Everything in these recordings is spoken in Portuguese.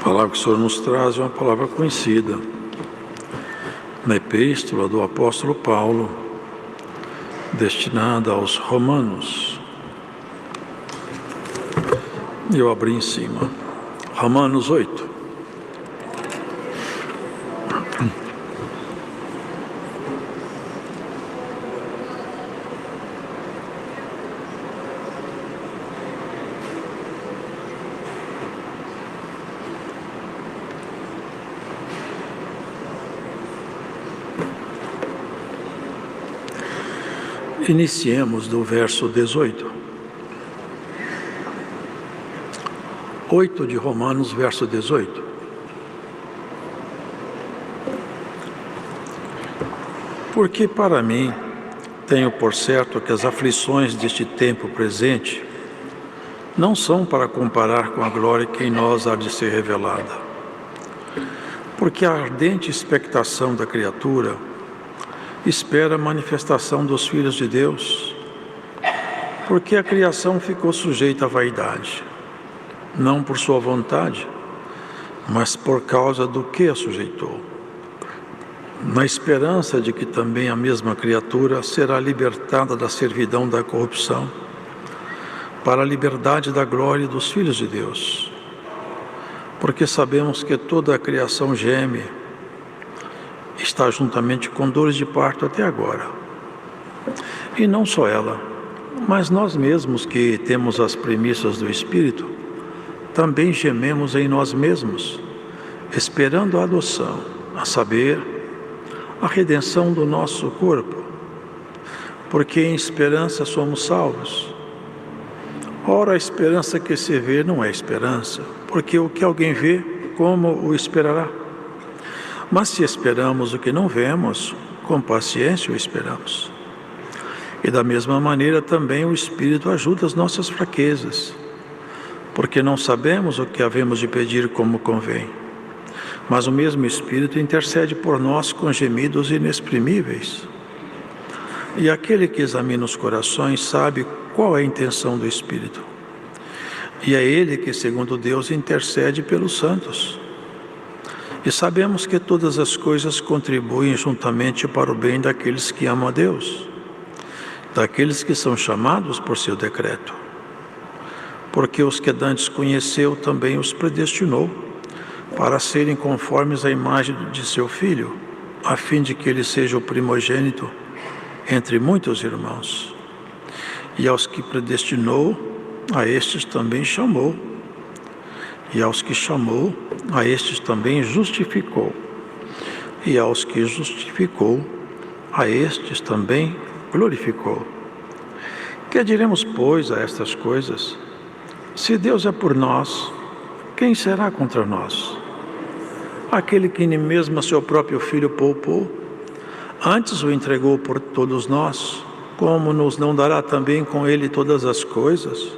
palavra que o Senhor nos traz é uma palavra conhecida na epístola do apóstolo Paulo, destinada aos romanos. Eu abri em cima, Romanos 8. Iniciemos do verso 18. 8 de Romanos, verso 18. Porque para mim, tenho por certo que as aflições deste tempo presente não são para comparar com a glória que em nós há de ser revelada. Porque a ardente expectação da criatura espera a manifestação dos filhos de Deus, porque a criação ficou sujeita à vaidade, não por sua vontade, mas por causa do que a sujeitou, na esperança de que também a mesma criatura será libertada da servidão da corrupção, para a liberdade da glória dos filhos de Deus. Porque sabemos que toda a criação geme, está juntamente com dores de parto até agora. E não só ela, mas nós mesmos que temos as premissas do Espírito, também gememos em nós mesmos, esperando a adoção, a saber, a redenção do nosso corpo, porque em esperança somos salvos. Ora, a esperança que se vê não é esperança, porque o que alguém vê, como o esperará? Mas se esperamos o que não vemos, com paciência o esperamos. E da mesma maneira também o Espírito ajuda as nossas fraquezas, porque não sabemos o que havemos de pedir como convém. Mas o mesmo Espírito intercede por nós com gemidos inexprimíveis. E aquele que examina os corações sabe qual é a intenção do Espírito. E é Ele que, segundo Deus, intercede pelos santos. E sabemos que todas as coisas contribuem juntamente para o bem daqueles que amam a Deus, daqueles que são chamados por seu decreto. Porque os que dantes conheceu também os predestinou, para serem conformes à imagem de seu Filho, a fim de que ele seja o primogênito entre muitos irmãos. E aos que predestinou, a estes também chamou. E aos que chamou, a estes também justificou. E aos que justificou, a estes também glorificou. Que diremos, pois, a estas coisas? Se Deus é por nós, quem será contra nós? Aquele que nem mesmo a seu próprio Filho poupou, antes o entregou por todos nós, como nos não dará também com ele todas as coisas?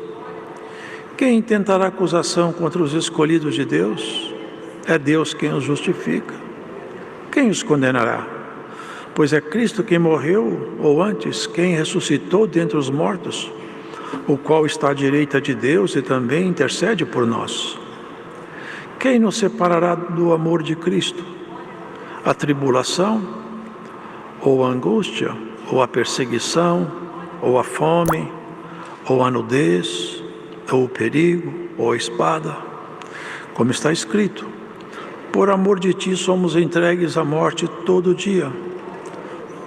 Quem intentará acusação contra os escolhidos de Deus? É Deus quem os justifica. Quem os condenará? Pois é Cristo quem morreu, ou antes, quem ressuscitou dentre os mortos, o qual está à direita de Deus e também intercede por nós. Quem nos separará do amor de Cristo? A tribulação, ou a angústia, ou a perseguição, ou a fome, ou a nudez, ou o perigo, ou a espada? Como está escrito: por amor de ti somos entregues à morte todo dia.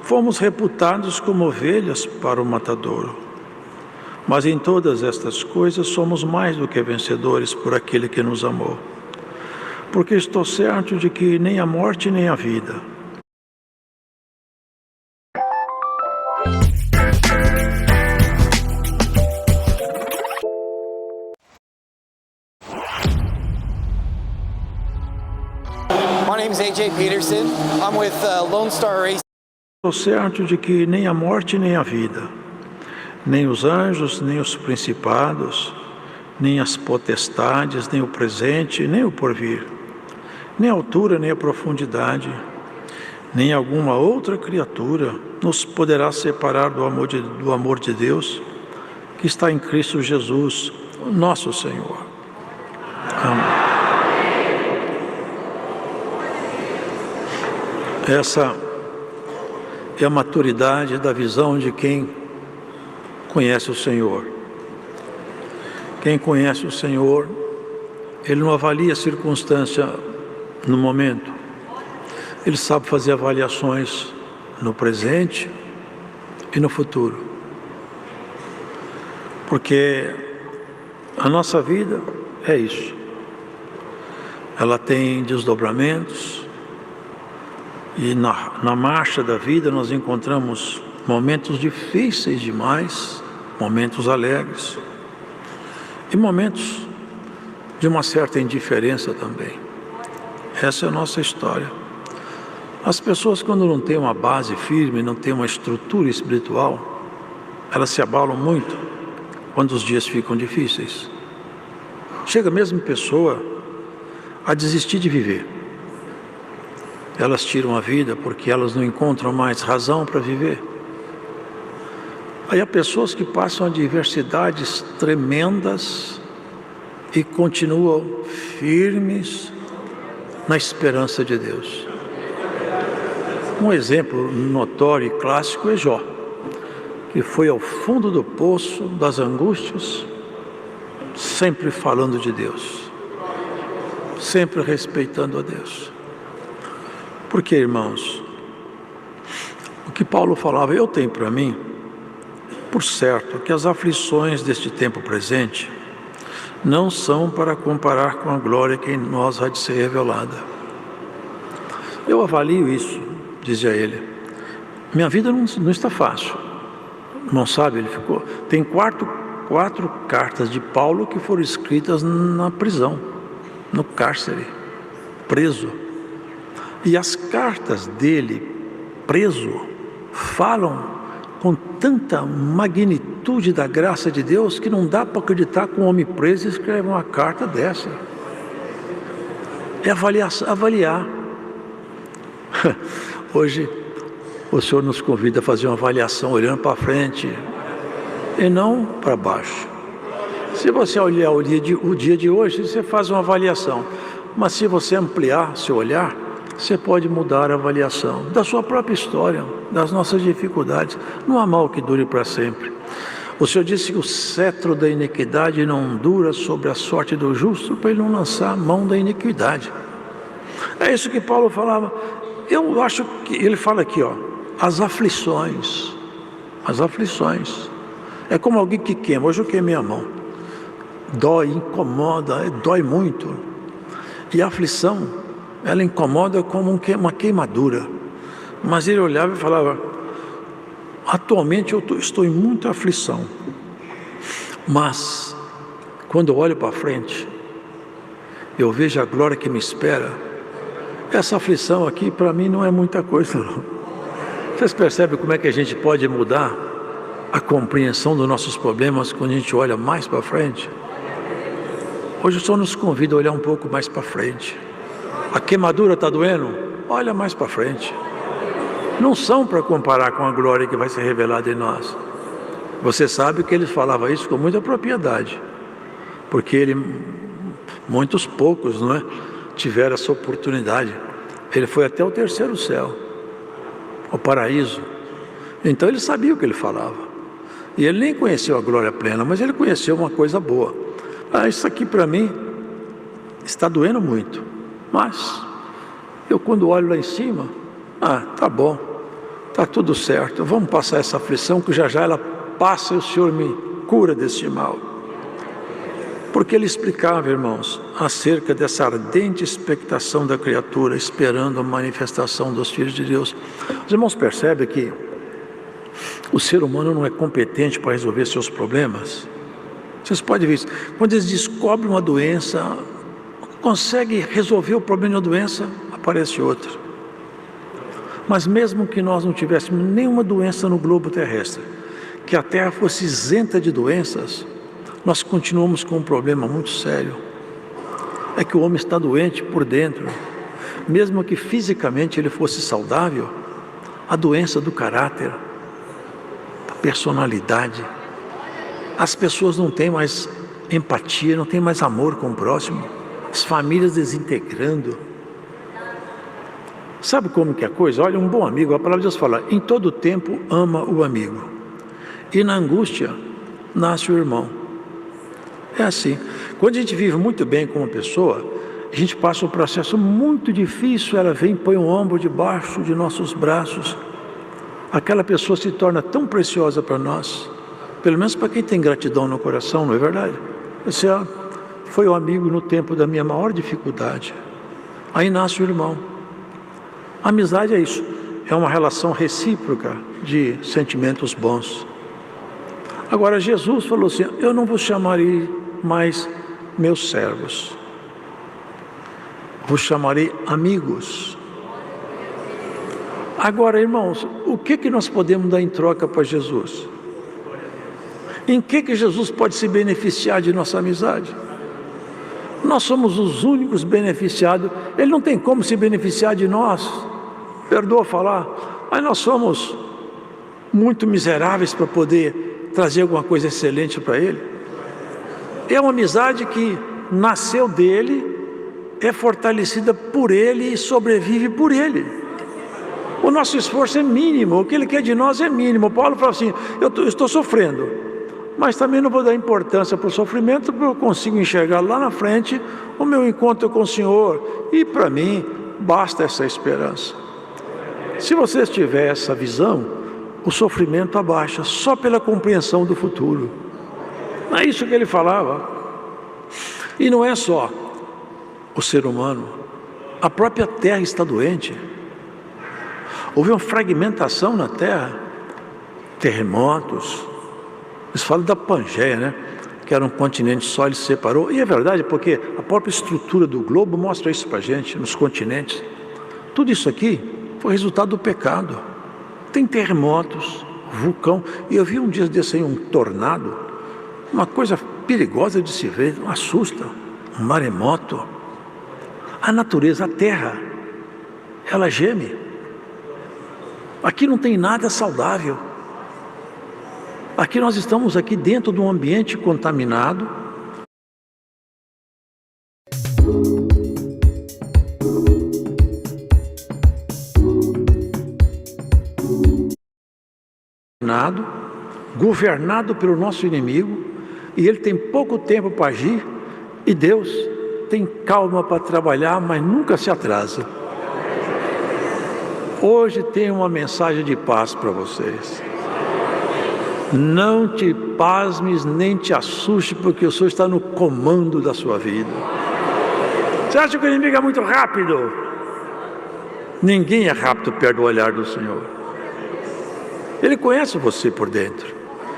Fomos reputados como ovelhas para o matadouro. Mas em todas estas coisas somos mais do que vencedores por aquele que nos amou. Porque estou certo de que nem a morte nem a vida, My name is AJ Peterson. I'm with Lone Star Racing. estou certo de que nem a morte nem a vida, nem os anjos, nem os principados, nem as potestades, nem o presente, nem o porvir, nem a altura, nem a profundidade, nem alguma outra criatura nos poderá separar do amor de Deus, que está em Cristo Jesus, nosso Senhor. Amém. Essa é a maturidade da visão de quem conhece o Senhor. Quem conhece o Senhor, ele não avalia a circunstância no momento. Ele sabe fazer avaliações no presente e no futuro. Porque a nossa vida é isso. Ela tem desdobramentos e na marcha da vida nós encontramos momentos difíceis demais, momentos alegres e momentos de uma certa indiferença também. Essa é a nossa história. As pessoas, quando não têm uma base firme, não têm uma estrutura espiritual, elas se abalam muito quando os dias ficam difíceis. Chega mesmo pessoa a desistir de viver. Elas tiram a vida porque elas não encontram mais razão para viver. Aí há pessoas que passam adversidades tremendas e continuam firmes na esperança de Deus. Um exemplo notório e clássico é Jó, que foi ao fundo do poço das angústias, sempre falando de Deus, sempre respeitando a Deus. Porque, irmãos, o que Paulo falava, eu tenho para mim, por certo, que as aflições deste tempo presente não são para comparar com a glória que em nós há de ser revelada. Eu avalio isso, dizia ele. Minha vida não está fácil. Não sabe, ele ficou... Tem quatro cartas de Paulo que foram escritas na prisão, no cárcere, preso. E as cartas dele, preso, falam com tanta magnitude da graça de Deus que não dá para acreditar que um homem preso escreve uma carta dessa. É avaliar. Hoje o Senhor nos convida a fazer uma avaliação olhando para frente e não para baixo. Se você olhar o dia de hoje, você faz uma avaliação. Mas se você ampliar seu olhar, você pode mudar a avaliação da sua própria história, das nossas dificuldades. Não há mal que dure para sempre. O Senhor disse que o cetro da iniquidade não dura sobre a sorte do justo, para ele não lançar a mão da iniquidade. É isso que Paulo falava. Eu acho que ele fala aqui, ó, as aflições. É como alguém que queima. Hoje eu queimei a mão. Dói, incomoda, dói muito. E a aflição, ela incomoda como uma queimadura. Mas ele olhava e falava, atualmente eu estou em muita aflição. Mas, quando eu olho para frente, eu vejo a glória que me espera. Essa aflição aqui, para mim, não é muita coisa, não. Vocês percebem como é que a gente pode mudar a compreensão dos nossos problemas quando a gente olha mais para frente? Hoje o Senhor nos convida a olhar um pouco mais para frente. A queimadura está doendo? Olha mais para frente. Não são para comparar com a glória que vai ser revelada em nós. Você sabe que ele falava isso com muita propriedade, porque muitos poucos, não é, tiveram essa oportunidade. Ele foi até o terceiro céu, o paraíso. Então ele sabia o que ele falava. E ele nem conheceu a glória plena, mas ele conheceu uma coisa boa. Isso aqui para mim está doendo muito. Mas eu, quando olho lá em cima, tá bom, tá tudo certo, vamos passar essa aflição que já ela passa e o Senhor me cura desse mal. Porque ele explicava, irmãos, acerca dessa ardente expectação da criatura, esperando a manifestação dos filhos de Deus. Os irmãos percebem que o ser humano não é competente para resolver seus problemas? Vocês podem ver isso. Quando eles descobrem uma doença, consegue resolver o problema de uma doença, aparece outra. Mas mesmo que nós não tivéssemos nenhuma doença no globo terrestre, que a Terra fosse isenta de doenças, nós continuamos com um problema muito sério. É que o homem está doente por dentro. Mesmo que fisicamente ele fosse saudável, a doença do caráter, da personalidade, as pessoas não têm mais empatia, não têm mais amor com o próximo. As famílias desintegrando. Sabe como que é a coisa? Olha, um bom amigo, a palavra de Deus fala, em todo tempo ama o amigo. E na angústia nasce o irmão. É assim. Quando a gente vive muito bem com uma pessoa, a gente passa um processo muito difícil, ela vem e põe um ombro debaixo de nossos braços. Aquela pessoa se torna tão preciosa para nós, pelo menos para quem tem gratidão no coração, não é verdade? Você foi o amigo no tempo da minha maior dificuldade. Aí nasce o irmão. A amizade é isso, é uma relação recíproca de sentimentos bons. Agora Jesus falou assim, eu não vos chamarei mais meus servos, vos chamarei amigos. Agora, irmãos, o que nós podemos dar em troca para Jesus? Em que Jesus pode se beneficiar de nossa amizade? Nós somos os únicos beneficiados, Ele não tem como se beneficiar de nós, perdoa falar, mas nós somos muito miseráveis para poder trazer alguma coisa excelente para Ele. É uma amizade que nasceu dEle, é fortalecida por Ele e sobrevive por Ele. O nosso esforço é mínimo, o que Ele quer de nós é mínimo. Paulo fala assim, eu estou sofrendo, mas também não vou dar importância para o sofrimento, porque eu consigo enxergar lá na frente o meu encontro com o Senhor, e para mim basta essa esperança. Se você tiver essa visão, o sofrimento abaixa, só pela compreensão do futuro. É isso que ele falava. E não é só o ser humano, a própria terra está doente. Houve uma fragmentação na terra, terremotos. Eles falam da Pangeia, né? Que era um continente só, ele se separou. E é verdade, porque a própria estrutura do globo mostra isso para a gente, nos continentes. Tudo isso aqui foi resultado do pecado. Tem terremotos, vulcão. E eu vi um dia desse aí um tornado, uma coisa perigosa de se ver, assusta, um maremoto. A natureza, a terra, ela geme. Aqui não tem nada saudável. Aqui nós estamos aqui dentro de um ambiente contaminado. Governado pelo nosso inimigo, e ele tem pouco tempo para agir, e Deus tem calma para trabalhar, mas nunca se atrasa. Hoje tem uma mensagem de paz para vocês. Não te pasmes nem te assuste, porque o Senhor está no comando da sua vida. Você acha que o inimigo é muito rápido? Ninguém é rápido perto do olhar do Senhor. Ele conhece você por dentro.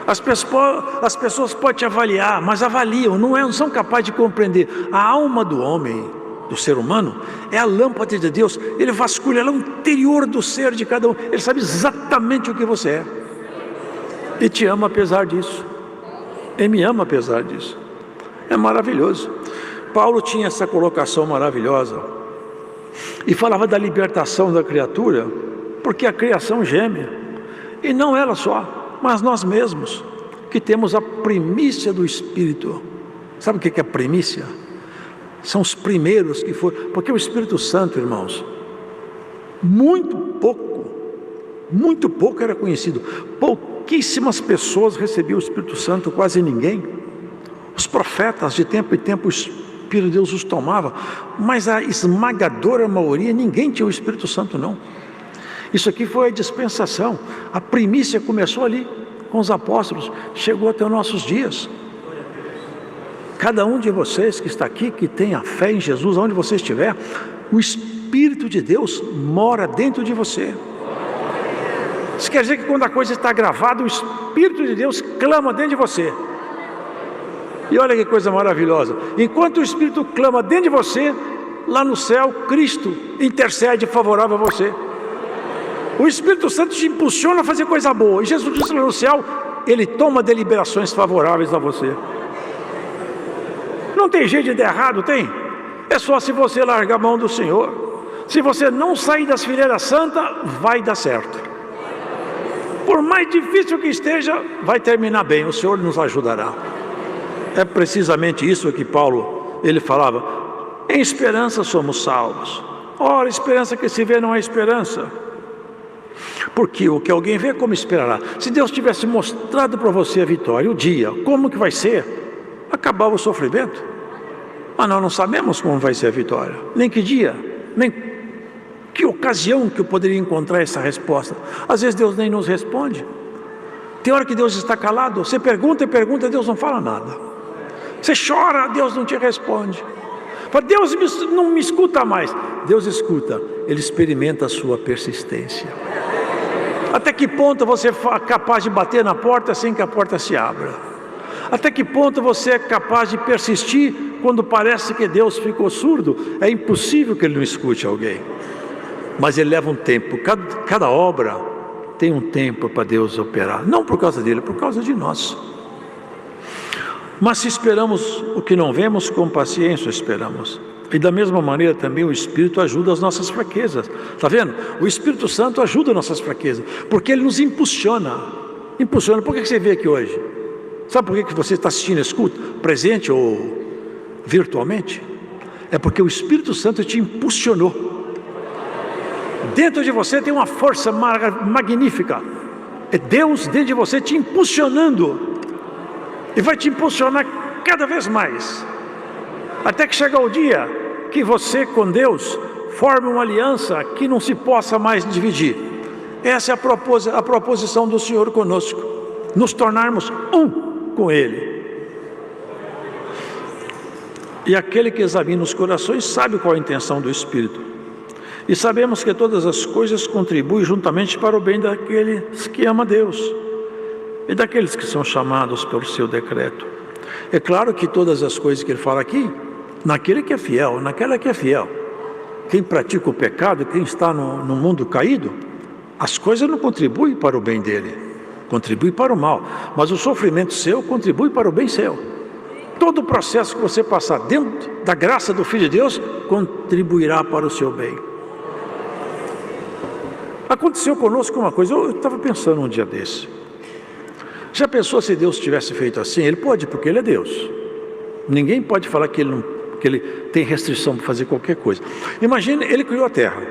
As pessoas podem te avaliar, mas avaliam, não são capazes de compreender. A alma do homem, do ser humano, é a lâmpada de Deus. Ele vasculha lá o interior do ser de cada um. Ele sabe exatamente o que você é. E te ama apesar disso. Ele me ama apesar disso. É maravilhoso. Paulo tinha essa colocação maravilhosa. E falava da libertação da criatura, porque a criação geme. E não ela só, mas nós mesmos, que temos a primícia do Espírito. Sabe o que é a primícia? São os primeiros que foram, porque o Espírito Santo, irmãos, muito pouco era conhecido. Pouquíssimas pessoas recebiam o Espírito Santo, quase ninguém. Os profetas, de tempo em tempo, o Espírito de Deus os tomava, mas a esmagadora maioria, ninguém tinha o Espírito Santo, não. Isso aqui foi a dispensação. A primícia começou ali, com os apóstolos, chegou até os nossos dias. Cada um de vocês que está aqui, que tem a fé em Jesus, onde você estiver, o Espírito de Deus mora dentro de você. Isso quer dizer que quando a coisa está gravada, o Espírito de Deus clama dentro de você. E olha que coisa maravilhosa. Enquanto o Espírito clama dentro de você, lá no céu, Cristo intercede favorável a você. O Espírito Santo te impulsiona a fazer coisa boa. E Jesus disse lá no céu, Ele toma deliberações favoráveis a você. Não tem jeito de dar errado, tem? É só se você largar a mão do Senhor. Se você não sair das fileiras santas, vai dar certo. Por mais difícil que esteja, vai terminar bem. O Senhor nos ajudará. É precisamente isso que Paulo, ele falava. Em esperança somos salvos. Ora, esperança que se vê não é esperança. Porque o que alguém vê, como esperará? Se Deus tivesse mostrado para você a vitória, o dia, como que vai ser, acabava o sofrimento. Mas nós não sabemos como vai ser a vitória, nem que dia, nem que ocasião que eu poderia encontrar essa resposta. Às vezes Deus nem nos responde. Tem hora que Deus está calado, você pergunta e pergunta, Deus não fala nada. Você chora, Deus não te responde. Fala, Deus não me escuta mais. Deus escuta, Ele experimenta a sua persistência. Até que ponto você é capaz de bater na porta sem que a porta se abra? Até que ponto você é capaz de persistir quando parece que Deus ficou surdo? É impossível que Ele não escute alguém. Mas Ele leva um tempo, cada obra tem um tempo para Deus operar. Não por causa dele, por causa de nós. Mas se esperamos o que não vemos, com paciência esperamos. E da mesma maneira também o Espírito ajuda as nossas fraquezas. Está vendo? O Espírito Santo ajuda as nossas fraquezas, porque Ele nos impulsiona. Impulsiona. Por que você veio aqui hoje? Sabe por que você está assistindo, escuta, presente ou virtualmente? É porque o Espírito Santo te impulsionou. Dentro de você tem uma força magnífica. É Deus dentro de você te impulsionando. E vai te impulsionar cada vez mais. Até que chega o dia que você com Deus forme uma aliança que não se possa mais dividir. Essa é a proposição do Senhor conosco. Nos tornarmos um com Ele. E aquele que examina os corações sabe qual a intenção do Espírito. E sabemos que todas as coisas contribuem juntamente para o bem daqueles que amam a Deus e daqueles que são chamados pelo seu decreto. É claro que todas as coisas que ele fala aqui, naquele que é fiel, naquela que é fiel. Quem pratica o pecado, quem está no mundo caído, as coisas não contribuem para o bem dele, contribuem para o mal. Mas o sofrimento seu contribui para o bem seu. Todo o processo que você passar dentro da graça do Filho de Deus, contribuirá para o seu bem. Aconteceu conosco uma coisa, eu estava pensando um dia desse. Já pensou se Deus tivesse feito assim? Ele pode, porque Ele é Deus. Ninguém pode falar que Ele tem restrição para fazer qualquer coisa. Imagine, Ele criou a terra.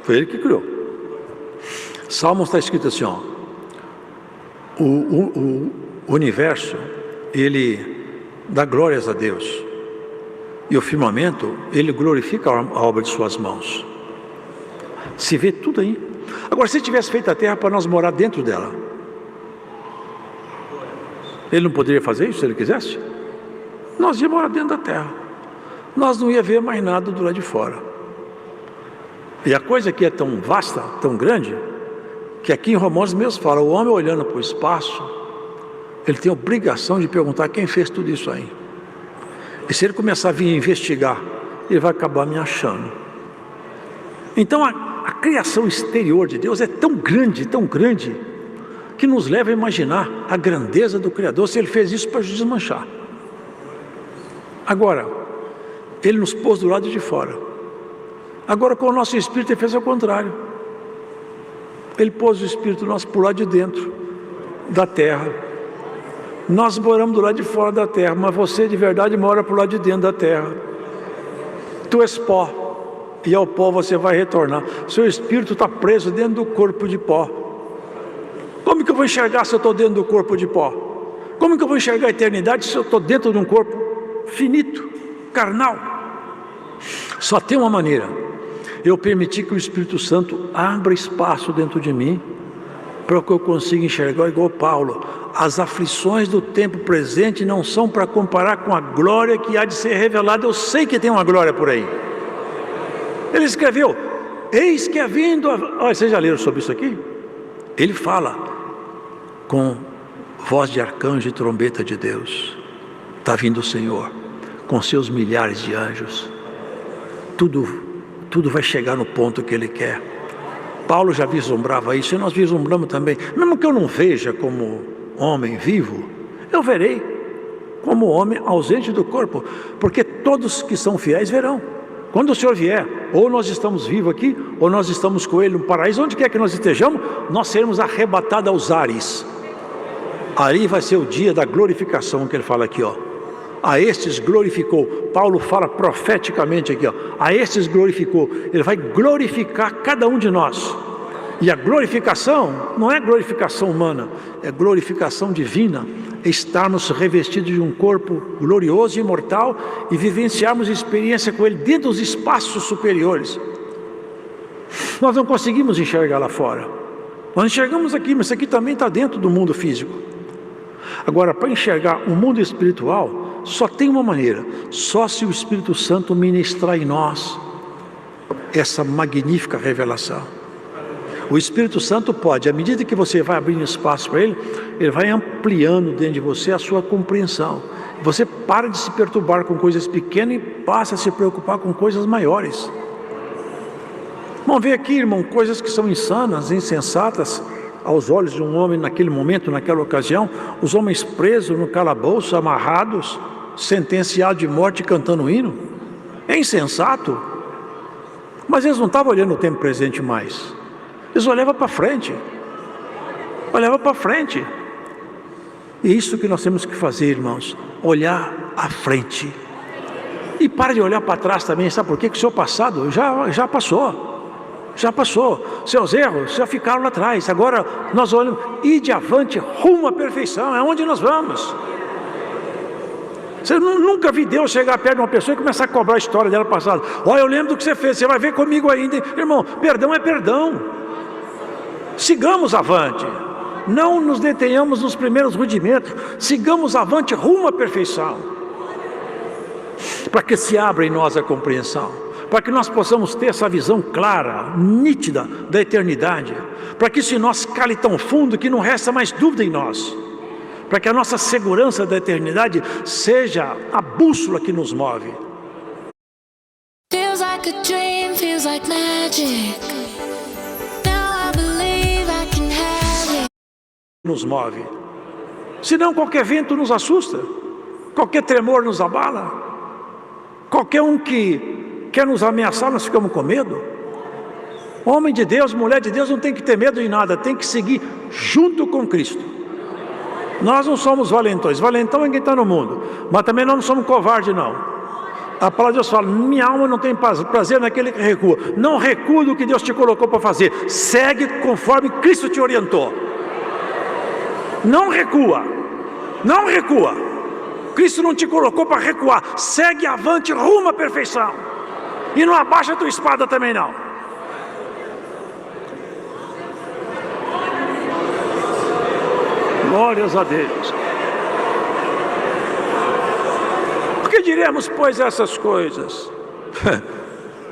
Foi Ele que criou. Salmos está escrito assim, ó. O universo, Ele dá glórias a Deus. E o firmamento, Ele glorifica a obra de suas mãos. Se vê tudo aí. Agora, se tivesse feito a terra para nós morar dentro dela, Ele não poderia fazer isso se Ele quisesse? Nós íamos morar dentro da terra. Nós não ia ver mais nada do lado de fora. E a coisa aqui é tão vasta, tão grande, que aqui em Romanos mesmo fala, o homem olhando para o espaço, ele tem a obrigação de perguntar quem fez tudo isso aí. E se ele começar a vir investigar, ele vai acabar me achando. Então a criação exterior de Deus é tão grande, que nos leva a imaginar a grandeza do Criador, se Ele fez isso para desmanchar. Agora, Ele nos pôs do lado de fora. Agora, com o nosso espírito, Ele fez ao contrário. Ele pôs o espírito nosso por lá de dentro da terra. Nós moramos do lado de fora da terra, mas você de verdade mora por lá de dentro da terra. Tu és pó, e ao pó você vai retornar. Seu espírito está preso dentro do corpo de pó. Como que eu vou enxergar se eu estou dentro do corpo de pó? Como que eu vou enxergar a eternidade se eu estou dentro de um corpo finito, carnal? Só tem uma maneira: eu permitir que o Espírito Santo abra espaço dentro de mim, para que eu consiga enxergar igual Paulo. As aflições do tempo presente não são para comparar com a glória que há de ser revelada. Eu sei que tem uma glória por aí. Ele escreveu, eis que é vindo... Olha, vocês já leram sobre isso aqui? Ele fala com voz de arcanjo e trombeta de Deus. Está vindo o Senhor, com seus milhares de anjos. Tudo vai chegar no ponto que Ele quer. Paulo já vislumbrava isso, e nós vislumbramos também. Mesmo que eu não veja como homem vivo, eu verei como homem ausente do corpo, porque todos que são fiéis verão. Quando o Senhor vier, ou nós estamos vivos aqui, ou nós estamos com Ele no paraíso, onde quer que nós estejamos, nós seremos arrebatados aos ares. Ali vai ser o dia da glorificação que Ele fala aqui, ó. A estes glorificou. Paulo fala profeticamente aqui, ó, a estes glorificou. Ele vai glorificar cada um de nós. E a glorificação não é glorificação humana, é glorificação divina. É estarmos revestidos de um corpo glorioso e imortal e vivenciarmos experiência com Ele dentro dos espaços superiores. Nós não conseguimos enxergar lá fora. Nós enxergamos aqui, mas isso aqui também está dentro do mundo físico. Agora, para enxergar o mundo espiritual, só tem uma maneira: só se o Espírito Santo ministrar em nós essa magnífica revelação. O Espírito Santo pode, à medida que você vai abrindo espaço para Ele, Ele vai ampliando dentro de você a sua compreensão. Você para de se perturbar com coisas pequenas e passa a se preocupar com coisas maiores. Vamos ver aqui, irmão, coisas que são insanas, insensatas aos olhos de um homem naquele momento, naquela ocasião. Os homens presos no calabouço, amarrados, sentenciados de morte, cantando hino. É insensato. Mas eles não estavam olhando o tempo presente mais. Eles olhavam para frente. Olhavam para frente. E isso que nós temos que fazer, irmãos, olhar à frente. E para de olhar para trás também, sabe por quê? Que o seu passado já passou. Já passou, seus erros já ficaram lá atrás. Agora nós olhamos, ide avante, rumo à perfeição, é onde nós vamos. Você nunca viu Deus chegar perto de uma pessoa e começar a cobrar a história dela passada. Olha, eu lembro do que você fez, você vai ver comigo ainda. Irmão, perdão é perdão. Sigamos avante, não nos detenhamos nos primeiros rudimentos, sigamos avante, rumo à perfeição. Para que se abra em nós a compreensão. Para que nós possamos ter essa visão clara, nítida da eternidade, para que isso em nós cale tão fundo que não resta mais dúvida em nós, para que a nossa segurança da eternidade seja a bússola que nos move. Feels like a dream, feels like magic. Now I believe I can have it. Nos move. Senão qualquer vento nos assusta, qualquer tremor nos abala, qualquer um que quer nos ameaçar, nós ficamos com medo. Homem de Deus, mulher de Deus não tem que ter medo de nada, tem que seguir junto com Cristo. Nós não somos valentões, valentão é quem está no mundo, mas também nós não somos covardes não. A palavra de Deus fala, minha alma não tem prazer naquele que recua. Não recua do que Deus te colocou para fazer, segue conforme Cristo te orientou. Não recua, não recua. Cristo não te colocou para recuar, segue avante, rumo à perfeição. E não abaixa a tua espada também não. Glórias a Deus. Por que diremos, pois, essas coisas?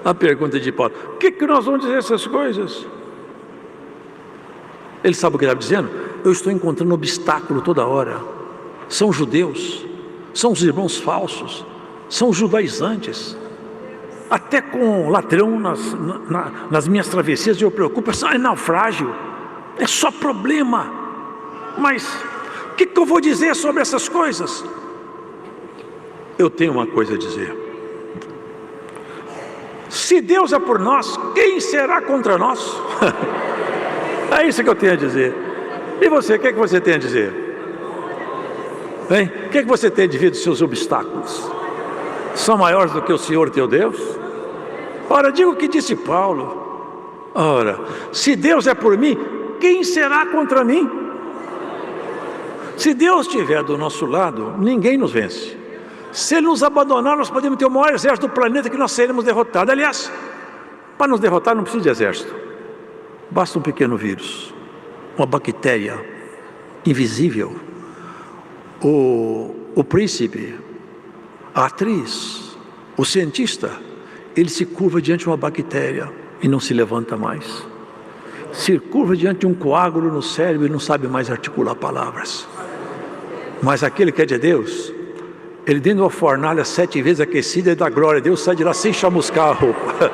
A pergunta de Paulo. Por que nós vamos dizer essas coisas? Ele sabe o que ele estava dizendo? Eu estou encontrando obstáculo toda hora. São judeus, são os irmãos falsos, são os judaizantes. Até com ladrão nas minhas travessias eu preocupo, é naufrágio, é só problema. Mas o que eu vou dizer sobre essas coisas? Eu tenho uma coisa a dizer. Se Deus é por nós, quem será contra nós? É isso que eu tenho a dizer. E você, o que você tem a dizer? Hein? O que você tem de ver dos seus obstáculos? São maiores do que o Senhor teu Deus? Ora, diga o que disse Paulo. Ora, se Deus é por mim, quem será contra mim? Se Deus estiver do nosso lado, ninguém nos vence. Se Ele nos abandonar, nós podemos ter o maior exército do planeta que nós seremos derrotados. Aliás, para nos derrotar não precisa de exército. Basta um pequeno vírus, uma bactéria invisível. O príncipe, a atriz, o cientista, ele se curva diante de uma bactéria e não se levanta mais. Se curva diante de um coágulo no cérebro e não sabe mais articular palavras. Mas aquele que é de Deus, ele dentro de uma fornalha 7 vezes aquecida e dá glória a Deus, sai de lá sem chamuscar a roupa.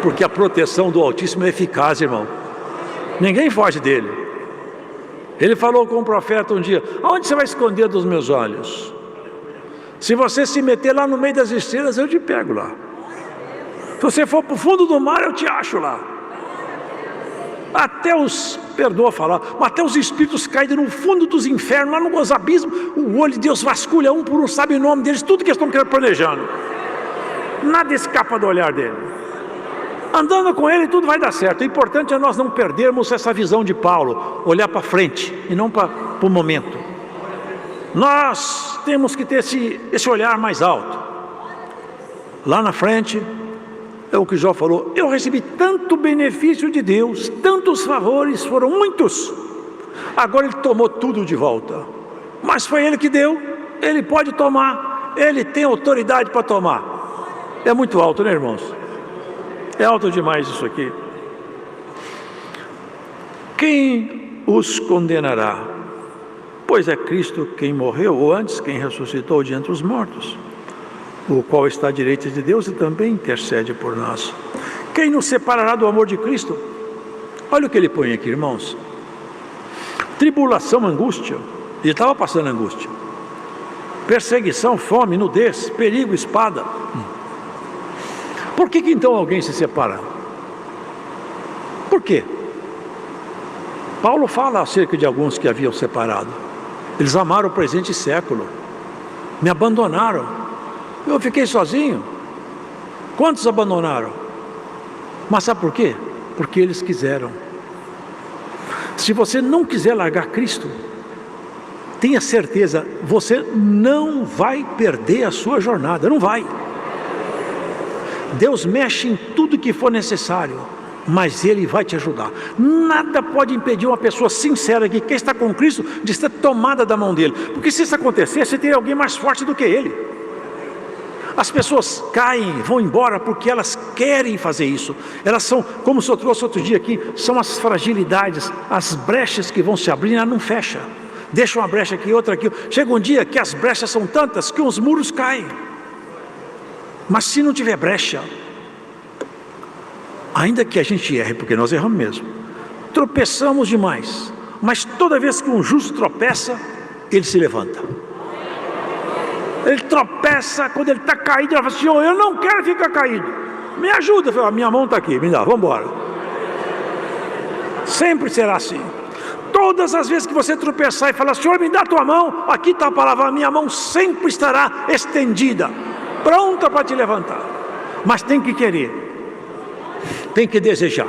Porque a proteção do Altíssimo é eficaz, irmão. Ninguém foge dele. Ele falou com o profeta um dia, aonde você vai esconder dos meus olhos? Se você se meter lá no meio das estrelas, eu te pego lá. Se você for para o fundo do mar, eu te acho lá. perdoa falar, até os espíritos caídos no fundo dos infernos, lá nos abismos, o olho de Deus vasculha um por um, sabe o nome deles, tudo que eles estão planejando. Nada escapa do olhar dele. Andando com ele, tudo vai dar certo. O importante é nós não perdermos essa visão de Paulo, olhar para frente e não para o momento. Nós temos que ter esse olhar mais alto. Lá na frente, é o que Jó falou, eu recebi tanto benefício de Deus, tantos favores, foram muitos. Agora ele tomou tudo de volta. Mas foi ele que deu, ele pode tomar, ele tem autoridade para tomar. É muito alto, né, irmãos? É alto demais isso aqui. Quem os condenará? Pois é Cristo quem morreu, ou antes, quem ressuscitou de entre os mortos, o qual está à direita de Deus e também intercede por nós. Quem nos separará do amor de Cristo? Olha o que ele põe aqui, irmãos. Tribulação, angústia. Ele estava passando angústia. Perseguição, fome, nudez, perigo, espada. Por que então alguém se separa? Por quê? Paulo fala acerca de alguns que haviam separado. Eles amaram o presente século, me abandonaram, eu fiquei sozinho. Quantos abandonaram? Mas sabe por quê? Porque eles quiseram. Se você não quiser largar Cristo, tenha certeza, você não vai perder a sua jornada, não vai. Deus mexe em tudo que for necessário, mas Ele vai te ajudar. Nada pode impedir uma pessoa sincera que quer estar com Cristo de ser tomada da mão dele, porque se isso acontecer, você teria alguém mais forte do que ele. As pessoas caem, vão embora porque elas querem fazer isso. Elas são, como o senhor trouxe outro dia aqui, são as fragilidades, as brechas que vão se abrir, ela não fecha. Deixa uma brecha aqui, outra aqui. Chega um dia que as brechas são tantas que os muros caem. Mas se não tiver brecha, ainda que a gente erre, porque nós erramos mesmo, tropeçamos demais, mas toda vez que um justo tropeça, ele se levanta. Ele tropeça, quando ele está caído, ele fala assim, Senhor, eu não quero ficar caído, me ajuda. Eu falo, minha mão está aqui, me dá, vamos embora. Sempre será assim. Todas as vezes que você tropeçar e falar, Senhor, me dá a tua mão, aqui está a palavra, a minha mão sempre estará estendida, pronta para te levantar. Mas tem que querer, tem que desejar.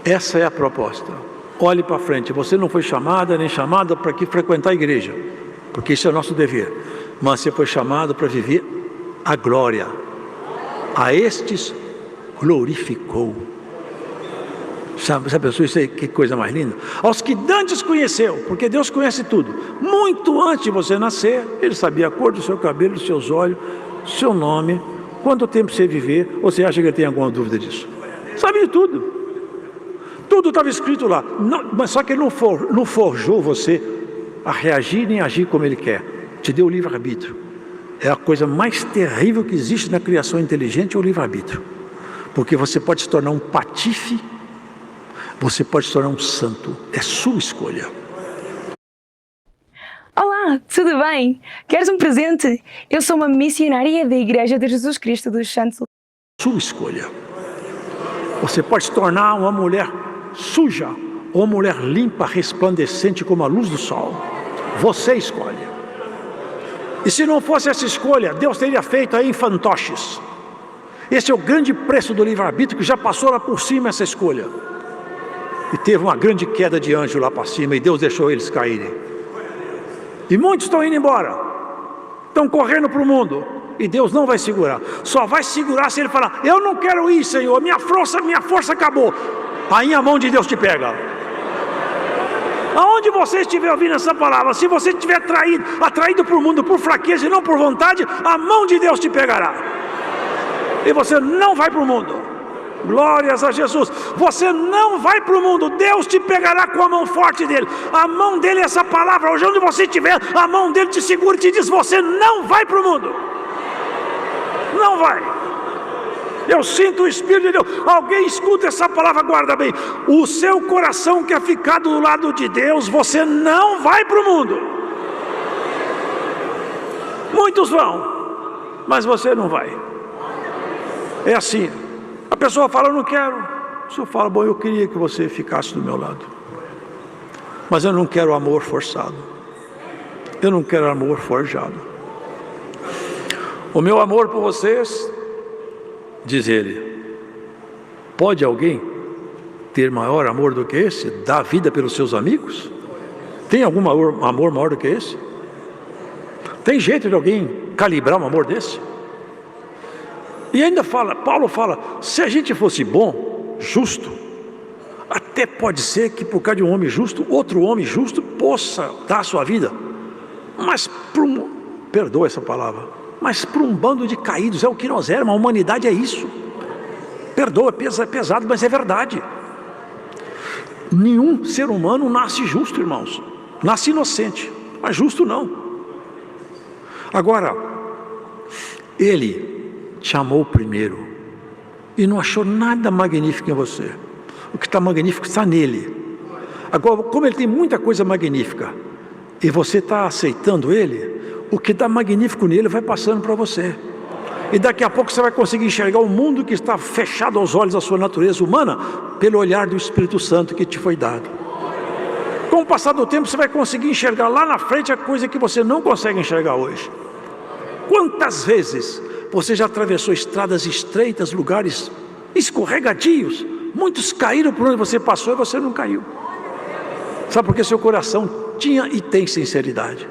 Essa é a proposta. Olhe para frente. Você não foi chamada nem chamada para que frequentar a igreja, porque isso é o nosso dever, mas você foi chamado para viver a glória. A estes glorificou. Sabe a pessoa, isso aí, que coisa mais linda? Aos que dantes conheceu, porque Deus conhece tudo, muito antes de você nascer, Ele sabia a cor do seu cabelo, dos seus olhos, seu nome, quanto tempo você viver. Ou você acha que Ele tem alguma dúvida disso? Sabe de tudo. Tudo estava escrito lá. Não, mas só que Ele não forjou você a reagir nem agir como Ele quer. Te deu o livre-arbítrio. É a coisa mais terrível que existe na criação inteligente, é o livre-arbítrio. Porque você pode se tornar um patife, você pode se tornar um santo. É sua escolha. Olá, tudo bem? Queres um presente? Eu sou uma missionária da Igreja de Jesus Cristo dos Santos. Sua escolha. Você pode se tornar uma mulher suja ou uma mulher limpa, resplandecente como a luz do sol. Você escolhe. E se não fosse essa escolha, Deus teria feito aí em fantoches. Esse é o grande preço do livre-arbítrio, que já passou lá por cima essa escolha. E teve uma grande queda de anjo lá para cima, e Deus deixou eles caírem. E muitos estão indo embora, estão correndo para o mundo, e Deus não vai segurar. Só vai segurar se Ele falar, eu não quero ir, Senhor, minha força acabou. Aí a mão de Deus te pega. Aonde você estiver ouvindo essa palavra, se você estiver atraído para o mundo por fraqueza e não por vontade, a mão de Deus te pegará. E você não vai para o mundo. Glórias a Jesus. Você não vai para o mundo. Deus te pegará com a mão forte dele. A mão dele é essa palavra. Hoje onde você estiver, a mão dele te segura e te diz, você não vai para o mundo. Não vai. Eu sinto o Espírito de Deus. Alguém escuta essa palavra, guarda bem. O seu coração quer ficar do lado de Deus, você não vai para o mundo. Muitos vão, mas você não vai. É assim. A pessoa fala, eu não quero. o senhor fala, bom, eu queria que você ficasse do meu lado, mas eu não quero amor forçado, eu não quero amor forjado. O meu amor por vocês, diz ele, pode alguém ter maior amor do que esse? Dar vida pelos seus amigos? Tem algum amor maior do que esse? Tem jeito de alguém calibrar um amor desse? E ainda Paulo fala, se a gente fosse bom, justo, até pode ser que por causa de um homem justo, outro homem justo possa dar a sua vida, mas perdoa essa palavra, mas para um bando de caídos, é o que nós éramos, a humanidade é isso. Perdoa, é pesado, mas é verdade. Nenhum ser humano nasce justo, irmãos, nasce inocente, mas justo não. Agora, ele te amou primeiro e não achou nada magnífico em você. O que está magnífico está nele. Agora, como ele tem muita coisa magnífica e você está aceitando ele, o que está magnífico nele vai passando para você. E daqui a pouco você vai conseguir enxergar o mundo que está fechado aos olhos da sua natureza humana pelo olhar do Espírito Santo que te foi dado. Com o passar do tempo você vai conseguir enxergar lá na frente a coisa que você não consegue enxergar hoje. Quantas vezes você já atravessou estradas estreitas, lugares escorregadios, muitos caíram por onde você passou e você não caiu. Sabe por que seu coração tinha e tem sinceridade?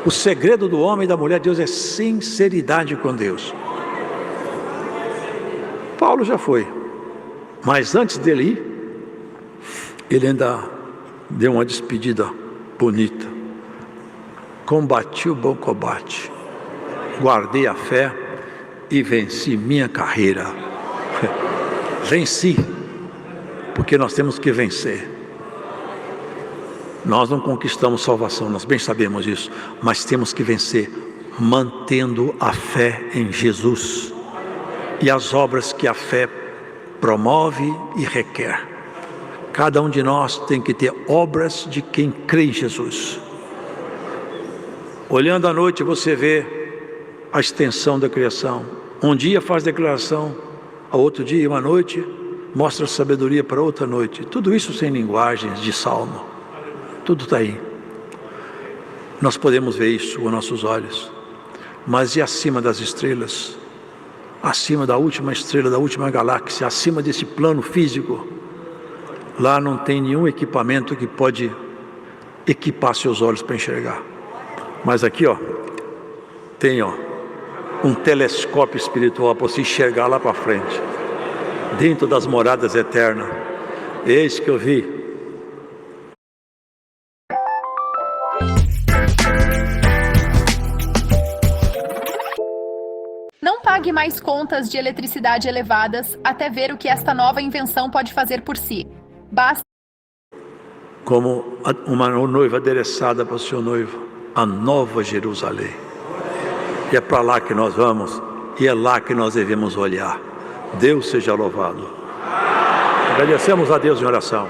O segredo do homem e da mulher de Deus é sinceridade com Deus. Paulo já foi, mas antes dele ir, ele ainda deu uma despedida bonita. Combati o bom combate, guardei a fé e venci minha carreira. Venci, porque nós temos que vencer. Nós não conquistamos salvação, nós bem sabemos isso, mas temos que vencer mantendo a fé em Jesus e as obras que a fé promove e requer. Cada um de nós tem que ter obras de quem crê em Jesus. Olhando à noite você vê a extensão da criação. Um dia faz declaração, a outro dia, uma noite, mostra sabedoria para outra noite. Tudo isso sem linguagens de salmo. Tudo está aí. Nós podemos ver isso com nossos olhos. Mas e acima das estrelas? Acima da última estrela, da última galáxia, acima desse plano físico, lá não tem nenhum equipamento que pode equipar seus olhos para enxergar. Mas aqui, tem, um telescópio espiritual para você enxergar lá para frente, dentro das moradas eternas. Eis que eu vi. Não pague mais contas de eletricidade elevadas até ver o que esta nova invenção pode fazer por si. Basta Como uma noiva adereçada para o seu noivo, a nova Jerusalém. E é para lá que nós vamos, e é lá que nós devemos olhar. Deus seja louvado. Agradecemos a Deus em oração.